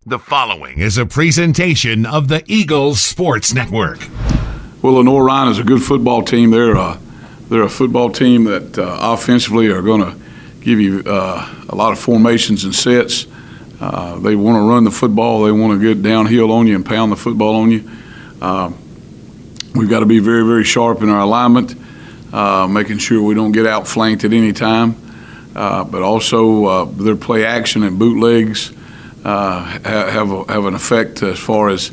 The following is a presentation of the Eagles Sports Network. Well, Lenoir-Rhyne is a good football team. They're a football team that offensively are going to give you a lot of formations and sets. They want to run the football. They want to get downhill on you and pound the football on you. We've got to be very, very sharp in our alignment, making sure we don't get outflanked at any time. But also their play action and bootlegs have an effect as far as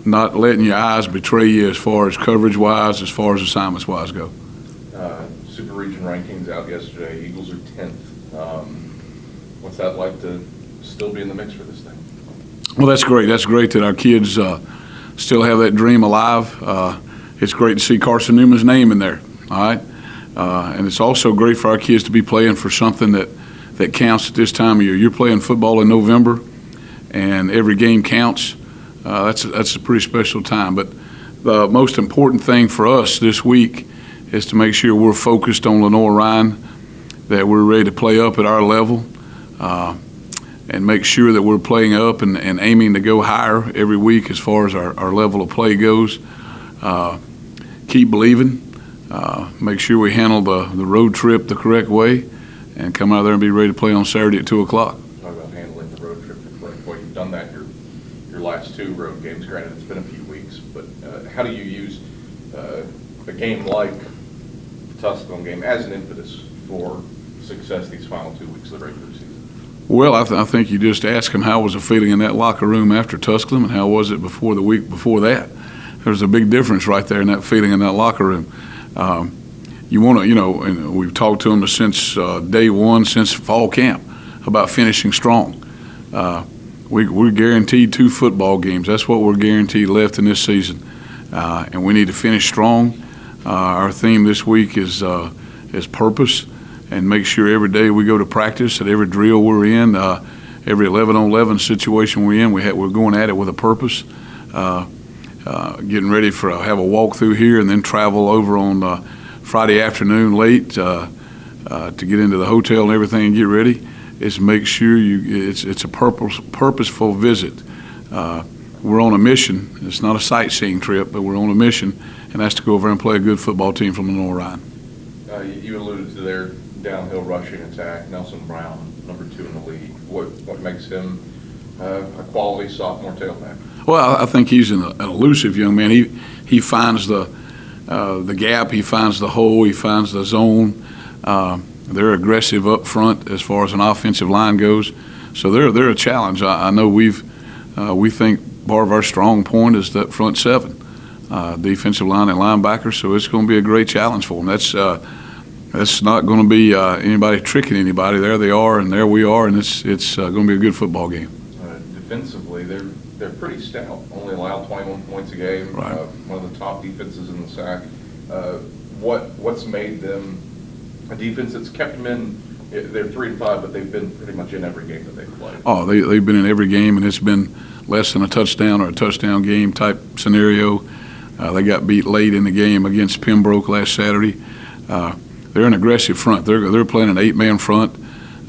not letting your eyes betray you as far as coverage-wise, as far as assignments-wise go. Super Region rankings out yesterday. Eagles are 10th. What's that like to still be in the mix for this thing? Well, that's great. That's great that our kids still have that dream alive. It's great to see Carson-Newman's name in there, all right? And it's also great for our kids to be playing for something that counts at this time of year. You're playing football in November, and every game counts. That's a pretty special time. But the most important thing for us this week is to make sure we're focused on Lenoir-Rhyne, that we're ready to play up at our level, and make sure that we're playing up and aiming to go higher every week as far as our level of play goes. Keep believing. Make sure we handle the road trip the correct way and come out there and be ready to play on Saturday at 2 o'clock. Talk about handling the road trip the correct way. You've done that your last two road games. Granted, it's been a few weeks, but how do you use a game like the Tusculum game as an impetus for success these final 2 weeks of the regular season? Well, I think you just ask them how was the feeling in that locker room after Tusculum and how was it before the week before that. There's a big difference right there in that feeling in that locker room. You want to, and we've talked to them since day one, since fall camp, about finishing strong. We're guaranteed 2 football games. That's what we're guaranteed left in this season, and we need to finish strong. Our theme this week is purpose, and make sure every day we go to practice, at every drill we're in, every 11-on-11 situation we're in, we're going at it with a purpose. Getting ready have a walkthrough here and then travel over on Friday afternoon late to get into the hotel and everything and get ready. Is make sure it's a purposeful visit. We're on a mission. It's not a sightseeing trip, but we're on a mission, and that's to go over and play a good football team from Lenoir-Rhyne. You alluded to their downhill rushing attack. Nelson Brown, number 2 in the league. What makes him a quality sophomore tailback? Well, I think he's an elusive young man. He finds the gap, he finds the hole, he finds the zone. They're aggressive up front as far as an offensive line goes, so they're a challenge. I know we think part of our strong point is that front 7, defensive line and linebackers. So it's going to be a great challenge for them. That's not going to be anybody tricking anybody. There they are, and there we are, and it's going to be a good football game. Defensively, they're pretty stout. Only allow 21 points a game. Right. One of the top defenses in the SAC. What's made them a defense that's kept them in? They're 3-5, but they've been pretty much in every game that they've played. Oh, they've been in every game, and it's been less than a touchdown or a touchdown game type scenario. They got beat late in the game against Pembroke last Saturday. They're an aggressive front. They're playing an 8-man front.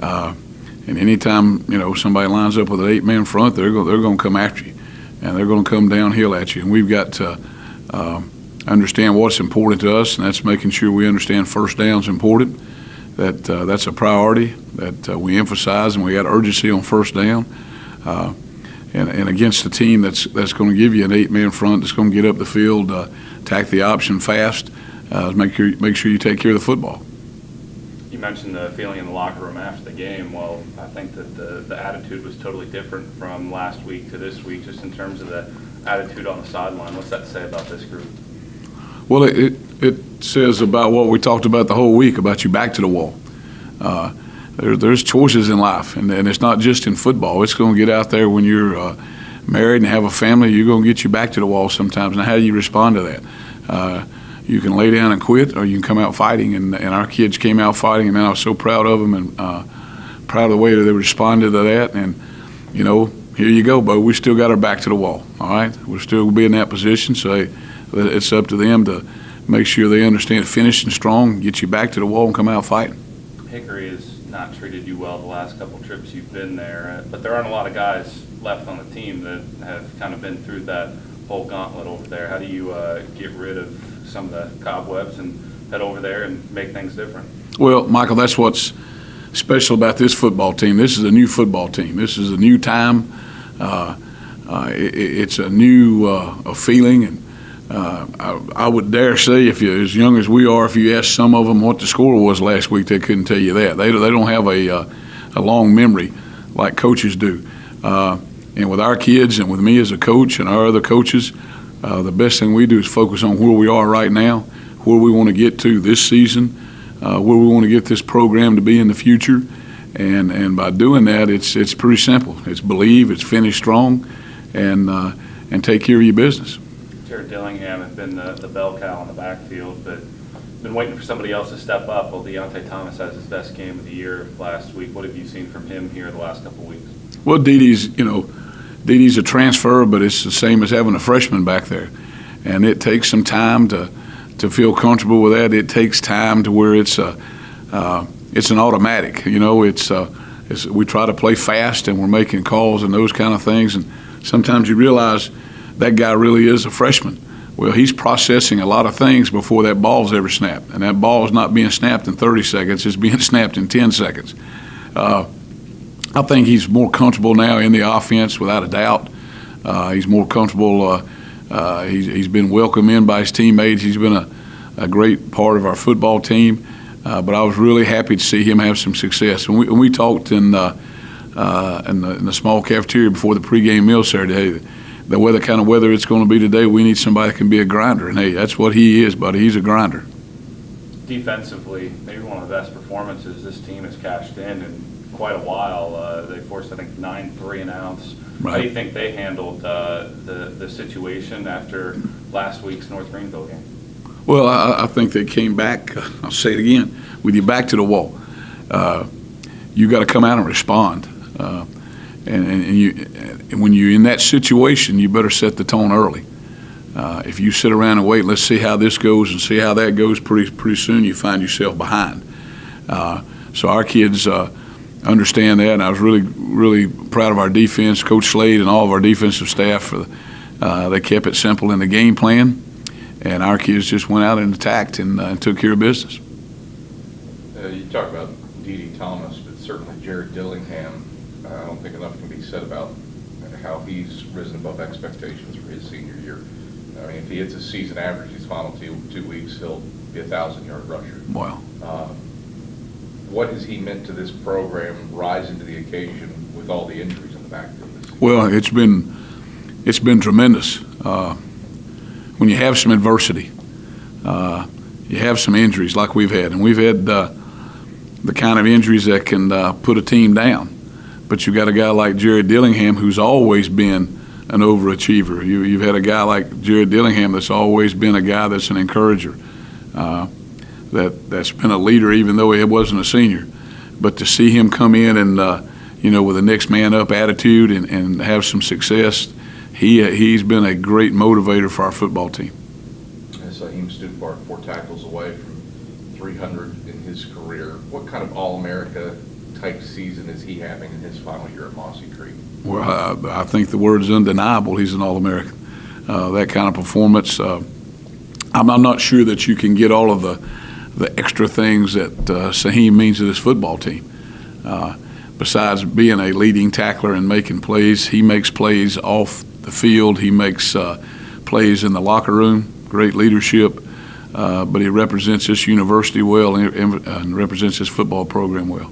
And anytime somebody lines up with an 8-man front, they're going to come after you, and they're going to come downhill at you. And we've got to understand what's important to us, and that's making sure we understand first down's important. That's a priority that we emphasize, and we got urgency on first down. And against a team that's going to give you an 8-man front, that's going to get up the field, attack the option fast, make sure you take care of the football. You mentioned the feeling in the locker room after the game. Well, I think that the attitude was totally different from last week to this week, just in terms of the attitude on the sideline. What's that say about this group? Well, it says about what we talked about the whole week, about you back to the wall. There's choices in life, and it's not just in football. It's going to get out there when you're married and have a family. You're going to get you back to the wall sometimes. Now, how do you respond to that? You can lay down and quit, or you can come out fighting. And our kids came out fighting, and man, I was so proud of them and proud of the way that they responded to that. And, here you go, Bo. We still got our back to the wall, all right? We'll still be in that position, so it's up to them to make sure they understand finishing strong, get you back to the wall, and come out fighting. Hickory has not treated you well the last couple trips you've been there, but there aren't a lot of guys left on the team that have kind of been through that whole gauntlet over there. How do you get rid of some of the cobwebs and head over there and make things different? Well, Michael, that's what's special about this football team. This is a new football team. This is a new time. It's a new a feeling, and I would dare say, if you're as young as we are, if you ask some of them what the score was last week, they couldn't tell you that. They don't have a long memory like coaches do. And with our kids and with me as a coach and our other coaches, the best thing we do is focus on where we are right now, where we want to get to this season, where we want to get this program to be in the future. And by doing that, it's pretty simple. It's believe, it's finish strong, and take care of your business. Jared Dillingham has been the bell cow in the backfield, but been waiting for somebody else to step up. Well, Deontay Thomas has his best game of the year last week. What have you seen from him here the last couple of weeks? Well, Didi's a transfer, but it's the same as having a freshman back there. And it takes some time to feel comfortable with that. It takes time to where it's an automatic. We try to play fast, and we're making calls and those kind of things. And sometimes you realize that guy really is a freshman. Well, he's processing a lot of things before that ball's ever snapped. And that ball is not being snapped in 30 seconds. It's being snapped in 10 seconds. I think he's more comfortable now in the offense, without a doubt. He's more comfortable. He's been welcomed in by his teammates. He's been a great part of our football team. But I was really happy to see him have some success. When we talked in the small cafeteria before the pregame meal Saturday, hey, the kind of weather it's going to be today, we need somebody that can be a grinder. And, hey, that's what he is, buddy. He's a grinder. Defensively, maybe one of the best performances this team has cashed in quite a while. They forced, I think, 9 3-and-outs. Right. How do you think they handled the situation after last week's North Greenville game? Well, I think they came back, I'll say it again, with your back to the wall. You got to come out and respond. And when you're in that situation, you better set the tone early. If you sit around and wait, let's see how this goes and see how that goes, pretty soon you find yourself behind. So our kids understand that, and I was really, really proud of our defense, Coach Slade and all of our defensive staff. They kept it simple in the game plan, and our kids just went out and attacked and took care of business. You talk about D.D. Thomas, but certainly Jared Dillingham, I don't think enough can be said about how he's risen above expectations for his senior year. I mean, if he hits a season average these final 2 weeks, he'll be a 1,000-yard rusher. Wow. What has he meant to this program, rising to the occasion with all the injuries in the backfield this season? Well, it's been tremendous. When you have some adversity, you have some injuries like we've had, and we've had the kind of injuries that can put a team down. But you've got a guy like Jared Dillingham who's always been an overachiever. You've had a guy like Jared Dillingham that's always been a guy that's an encourager, that's been a leader even though he wasn't a senior. But to see him come in and with a next man up attitude and have some success, he's been a great motivator for our football team. Saheem Stupart, 4 tackles away from 300 in his career. What kind of All-America type season is he having in his final year at Mossy Creek? Well, I think the word is undeniable. He's an All-American. That kind of performance, I'm not sure that you can get all of the extra things that Saheem means to this football team. Besides being a leading tackler and making plays, he makes plays off the field. He makes plays in the locker room, great leadership, but he represents this university well and represents this football program well.